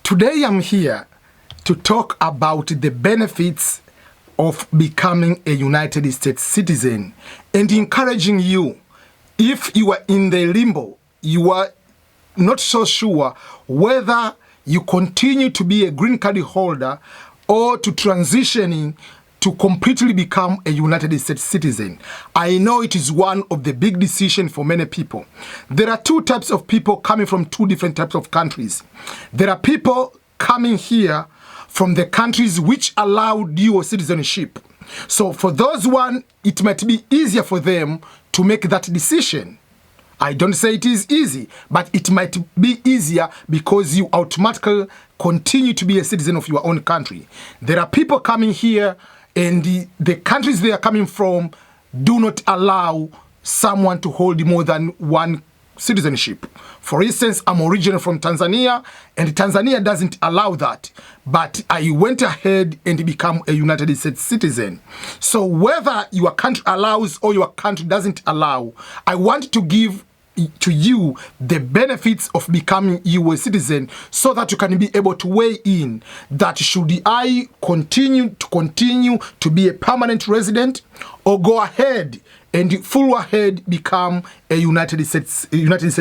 Today I'm here to talk about the benefits of becoming a United States citizen and encouraging you, if you are in the limbo, you are not so sure whether you continue to be a green card holder or to transitioning to completely become a United States citizen. I know it is one of the big decisions for many people. There are two types of people coming from two different types of countries. There are people coming here from the countries which allow dual citizenship. So for those one, it might be easier for them to make that decision. I don't say it is easy, but it might be easier because you automatically continue to be a citizen of your own country. There are people coming here and the countries they are coming from do not allow someone to hold more than one citizenship. For instance, I'm originally from Tanzania, and Tanzania doesn't allow that. But I went ahead and become a United States citizen. So whether your country allows or your country doesn't allow, I want to give to you the benefits of becoming a citizen so that you can be able to weigh in that should I continue to be a permanent resident or go ahead and full ahead become a United States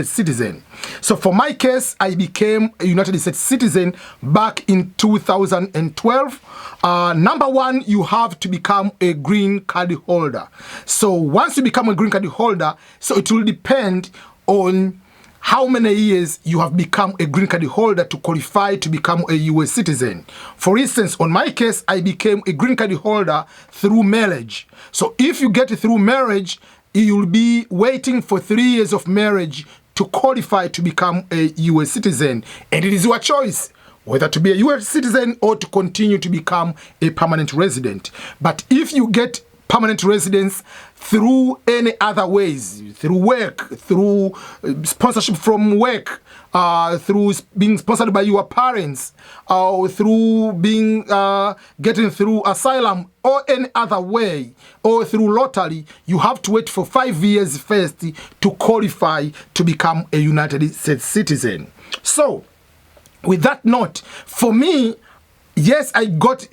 citizen. So for my case, I became a United States citizen back in 2012. Number one, you have to become a green card holder. So once you become a green card holder, so it will depend on how many years you have become a green card holder to qualify to become a US citizen. For instance, on my case, I became a green card holder through marriage. So if you get through marriage, you'll be waiting for 3 years of marriage to qualify to become a US citizen. And it is your choice whether to be a US citizen or to continue to become a permanent resident. But if you get permanent residence through any other ways, through work, through sponsorship from work, through being sponsored by your parents, or through being getting through asylum or any other way, or through lottery, you have to wait for 5 years first to qualify to become a United States citizen. So, with that note, for me, yes, I got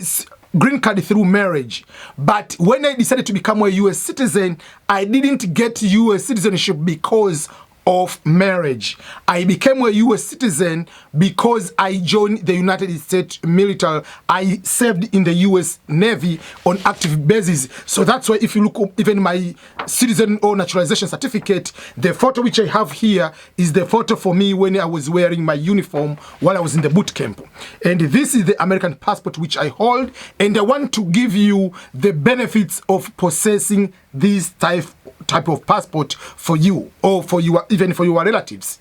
green card through marriage, but when I decided to become a US citizen, I didn't get US citizenship because of marriage. I became a US citizen because I joined the United States military. I served in the US Navy on active basis. So that's why if you look up even my citizen or naturalization certificate, the photo which I have here is the photo for me when I was wearing my uniform while I was in the boot camp. And this is the American passport which I hold, and I want to give you the benefits of possessing this type of passport for you or for your even for your relatives.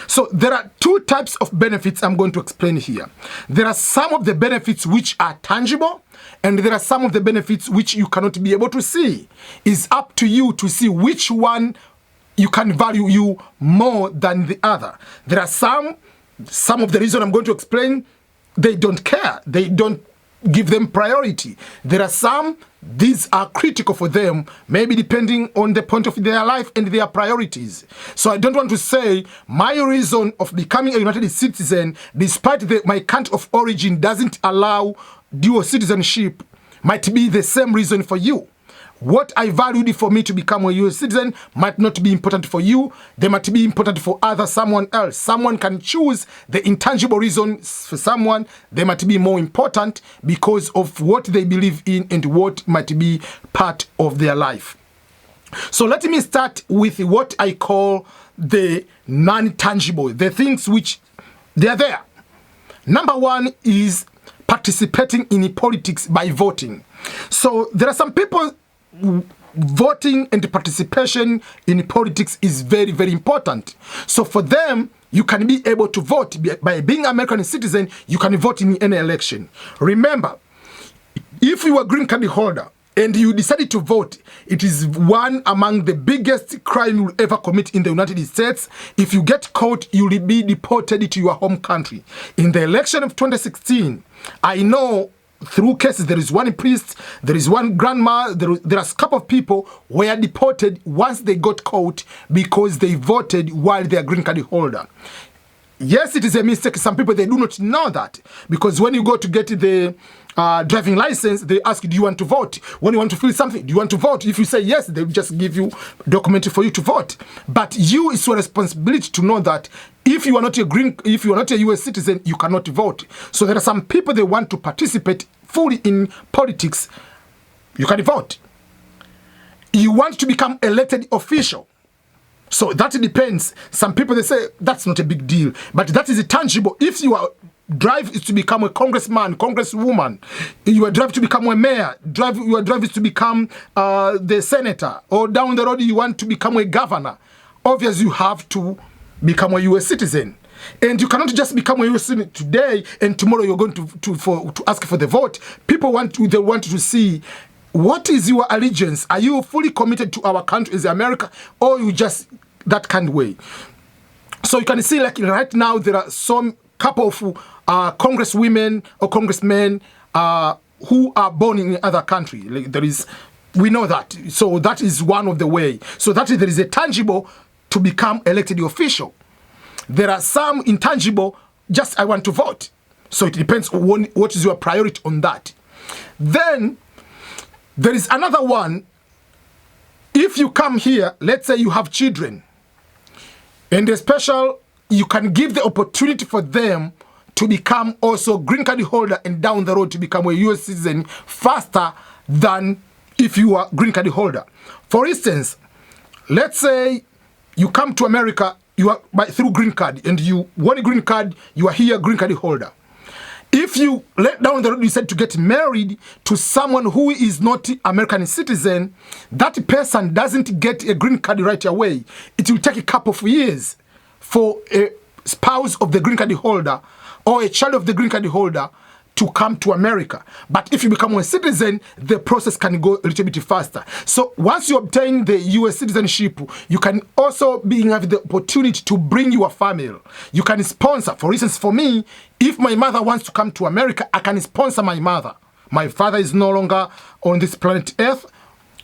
So there are two types of benefits I'm going to explain here. There are some of the benefits which are tangible, and there are some of the benefits which you cannot be able to see. It's up to you to see which one you can value you more than the other. There are some of the reason I'm going to explain, they don't care. They don't give them priority. There are some, these are critical for them, maybe depending on the point of their life and their priorities. So I don't want to say my reason of becoming a United citizen, despite my country of origin doesn't allow dual citizenship, might be the same reason for you. What I valued for me to become a US citizen might not be important for you. They might be important for someone else. Someone can choose the intangible reasons for someone. They might be more important because of what they believe in and what might be part of their life. So let me start with what I call the non-tangible, the things which they are there. Number one is participating in politics by voting. So there are some people voting and participation in politics is very, very important. So for them, you can be able to vote. By being an American citizen, you can vote in any election. Remember, if you are a green card holder and you decided to vote, it is one among the biggest crime you will ever commit in the United States. If you get caught, you will be deported to your home country. In the election of 2016, I know through cases, there is one priest, there is one grandma, there are a couple of people were deported once they got caught because they voted while they are green card holder. Yes, it is a mistake. Some people, they do not know that. Because when you go to get the driving license, they ask you, do you want to vote? When you want to fill something, do you want to vote? If you say yes, they will just give you a document for you to vote. But it's your responsibility to know that if you are not a US citizen, you cannot vote. So there are some people, they want to participate fully in politics. You can vote. You want to become elected official. So that depends. Some people, they say that's not a big deal, but that is tangible. If your drive is to become a congressman, congresswoman, your drive to become a mayor, your drive is to become the senator, or down the road you want to become a governor, obviously you have to become a US citizen. And you cannot just become a US citizen today and tomorrow you're going to ask for the vote. People want to see, what is your allegiance? Are you fully committed to our country as America, or you just that kind of way? So you can see, like right now, there are some couple of congresswomen or congressmen who are born in other country. Like we know that. So that is one of the way. So that there is a tangible to become elected official. There are some intangible, just I want to vote. So it depends on what is your priority on that. Then there is another one. If you come here, let's say you have children, and you can give the opportunity for them to become also green card holder and down the road to become a US citizen faster than if you are green card holder. For instance, let's say you come to America, you are through green card, and you want a green card, you are here green card holder. If you let down the road, you decide to get married to someone who is not American citizen, that person doesn't get a green card right away. It will take a couple of years for a spouse of the green card holder or a child of the green card holder to come to America. But if you become a citizen, the process can go a little bit faster. So once you obtain the US citizenship, you can also have the opportunity to bring your family. You can sponsor. For instance, for me, if my mother wants to come to America, I can sponsor my mother. My father is no longer on this planet Earth.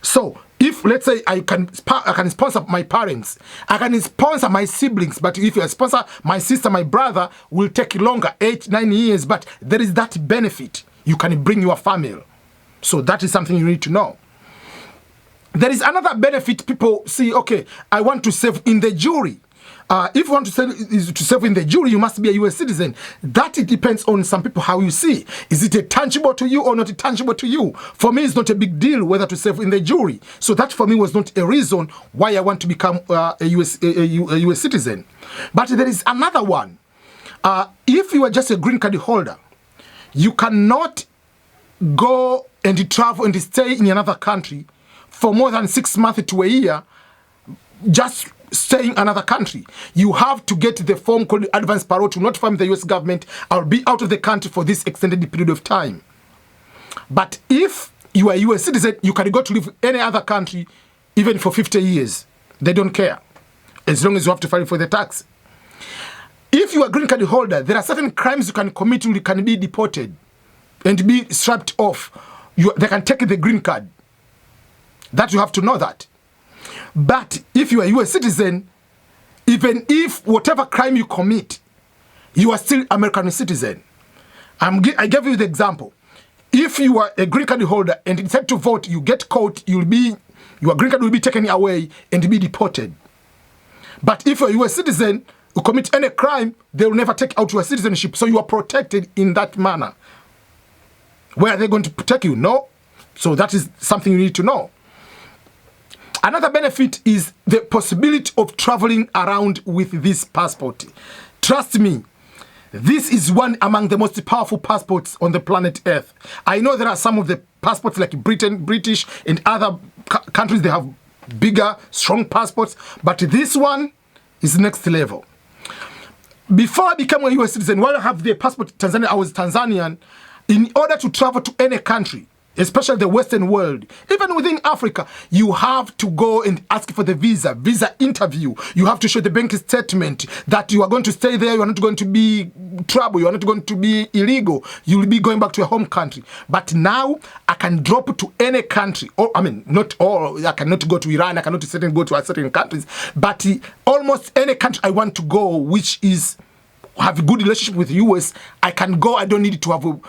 So if, let's say, I can sponsor my parents, I can sponsor my siblings, but if I sponsor my sister, my brother, will take longer, 8-9 years, but there is that benefit. You can bring your family. So that is something you need to know. There is another benefit. People see, okay, I want to serve in the jury. If you want to serve in the jury, you must be a US citizen. That it depends on some people how you see. Is it a tangible to you or not a tangible to you? For me, it's not a big deal whether to serve in the jury. So that for me was not a reason why I want to become a US citizen. But there is another one. If you are just a green card holder, you cannot go and travel and stay in another country for more than 6 months to a year, just staying in another country. You have to get the form called advance parole to notify the US government, I'll be out of the country for this extended period of time. But if you are a US citizen, you can go to live in any other country, even for 50 years. They don't care, as long as you have to file for the tax. If you are a green card holder, there are certain crimes you can commit, you can be deported and be stripped off. They can take the green card. That you have to know that. But if you are a US citizen, even if whatever crime you commit, you are still American citizen. I gave you the example. If you are a green card holder and decide to vote, you get caught, your green card will be taken away and be deported. But if you're a US citizen, you commit any crime, they will never take out your citizenship. So you are protected in that manner. Where are they going to protect you? No. So that is something you need to know. Another benefit is the possibility of traveling around with this passport. Trust me, this is one among the most powerful passports on the planet Earth. I know there are some of the passports like British and other countries, they have bigger, strong passports, but this one is next level. Before I became a US citizen, while I have the passport Tanzania, I was Tanzanian. In order to travel to any country, especially the Western world, even within Africa, you have to go and ask for the visa interview. You have to show the bank statement that you are going to stay there, you are not going to be trouble, you are not going to be illegal, you will be going back to your home country. But now, I can drop to any country, or I mean, not all, I cannot go to Iran, I cannot go to certain countries, but almost any country I want to go, which is have a good relationship with the US, I can go. I don't need to have an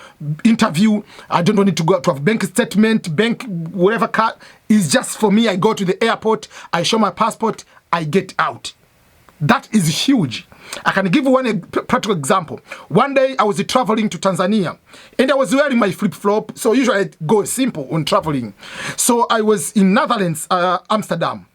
interview. I don't need to go to have bank statement, bank, whatever card. It's just for me. I go to the airport, I show my passport, I get out. That is huge. I can give one practical example. One day I was traveling to Tanzania and I was wearing my flip-flop. So usually I go simple when traveling. So I was in Netherlands, Amsterdam.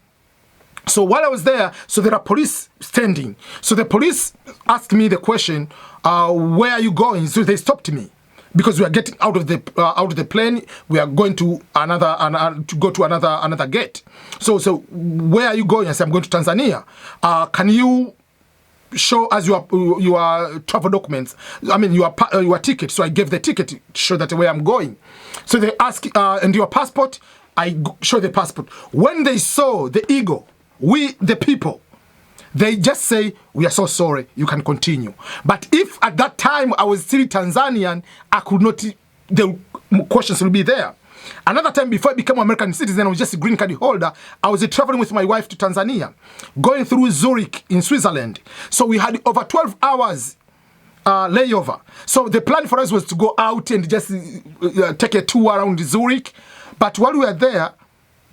So while I was there, so there are police standing. So the police asked me the question, where are you going? So they stopped me because we are getting out of the plane. We are going to another gate. So where are you going? I said, I'm going to Tanzania. Can you show us your travel documents? I mean, your ticket. So I gave the ticket to show that where I'm going. So they ask, and your passport? I show the passport. When they saw the ego, we, the people, they just say, we are so sorry, you can continue. But if at that time I was still Tanzanian, I could not, the questions will be there. Another time before I became an American citizen, I was just a green card holder. I was traveling with my wife to Tanzania, going through Zurich in Switzerland. So we had over 12 hours layover. So the plan for us was to go out and just take a tour around Zurich. But while we were there,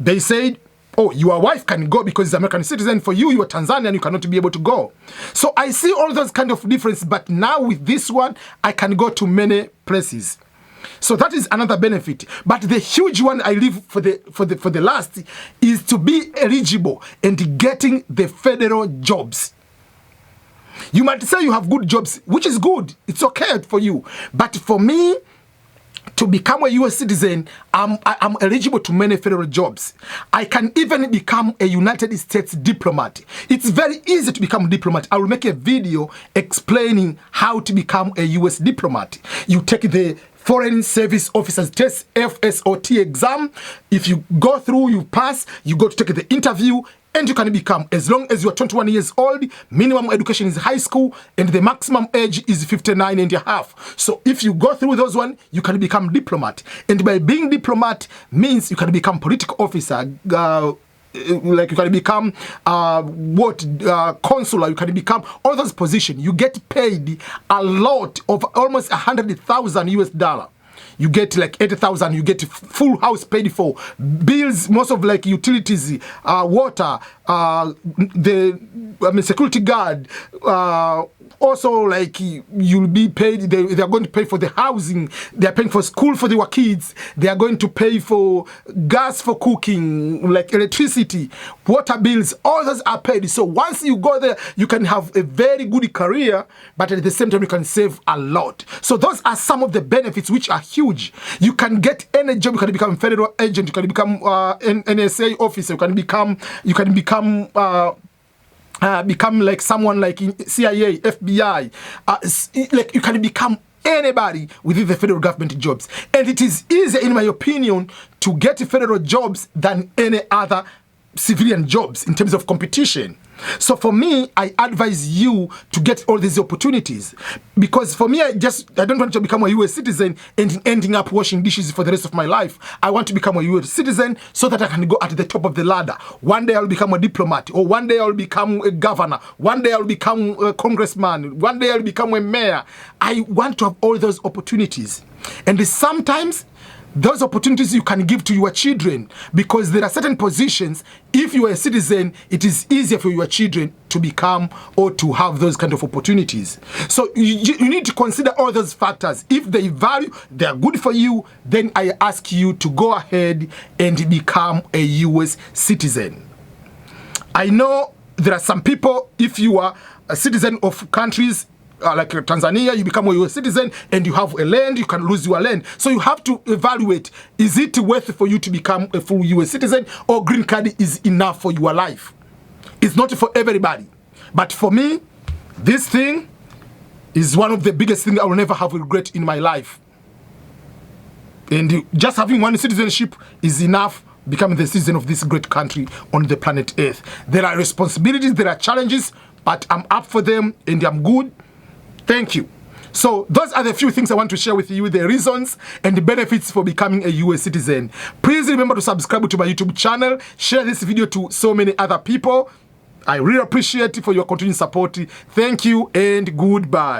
they said, oh, your wife can go because she's an American citizen. For you, you are Tanzanian, you cannot be able to go. So I see all those kind of differences. But now with this one, I can go to many places. So that is another benefit. But the huge one I leave for the last is to be eligible and getting the federal jobs. You might say you have good jobs, which is good. It's okay for you. But for me, to become a US citizen, I'm eligible to many federal jobs. I can even become a United States diplomat. It's very easy to become a diplomat. I will make a video explaining how to become a US diplomat. You take the Foreign Service Officers Test, FSOT exam. If you go through, you pass, you go to take the interview, and you can become, as long as you are 21 years old, minimum education is high school, and the maximum age is 59 and a half. So if you go through those one, you can become diplomat. And by being diplomat means you can become political officer, like you can become consular, you can become all those positions. You get paid a lot of almost $100,000. You get like 80,000. You get full house paid for, bills, most of like utilities, water, security guard. Also, like you'll be paid. They are going to pay for the housing. They are paying for school for their kids. They are going to pay for gas for cooking, like electricity, water bills. All those are paid. So once you go there, you can have a very good career, but at the same time you can save a lot. So those are some of the benefits which are huge. You can get any job. You can become a federal agent. You can become an NSA officer. You can become like someone like in CIA, FBI. Like you can become anybody within the federal government jobs. And it is easier, in my opinion, to get federal jobs than any other civilian jobs in terms of competition. So for me, I advise you to get all these opportunities, because for me, I don't want to become a US citizen and ending up washing dishes for the rest of my life. I want to become a US citizen so that I can go at the top of the ladder. One day I'll become a diplomat, or one day I'll become a governor. One day I'll become a congressman. One day I'll become a mayor. I want to have all those opportunities. And sometimes those opportunities you can give to your children, because there are certain positions, if you are a citizen, it is easier for your children to become or to have those kind of opportunities. So you need to consider all those factors. If they are good for you, then I ask you to go ahead and become a US citizen. I know there are some people, if you are a citizen of countries like Tanzania, you become a US citizen and you have a land, you can lose your land. So you have to evaluate, is it worth for you to become a full US citizen, or green card is enough for your life? It's not for everybody. But for me, this thing is one of the biggest things I will never have regret in my life. And just having one citizenship is enough, becoming the citizen of this great country on the planet Earth. There are responsibilities, there are challenges, but I'm up for them and I'm good. Thank you. So those are the few things I want to share with you, the reasons and the benefits for becoming a US citizen. Please remember to subscribe to my YouTube channel, share this video to so many other people. I really appreciate for your continued support. Thank you and goodbye.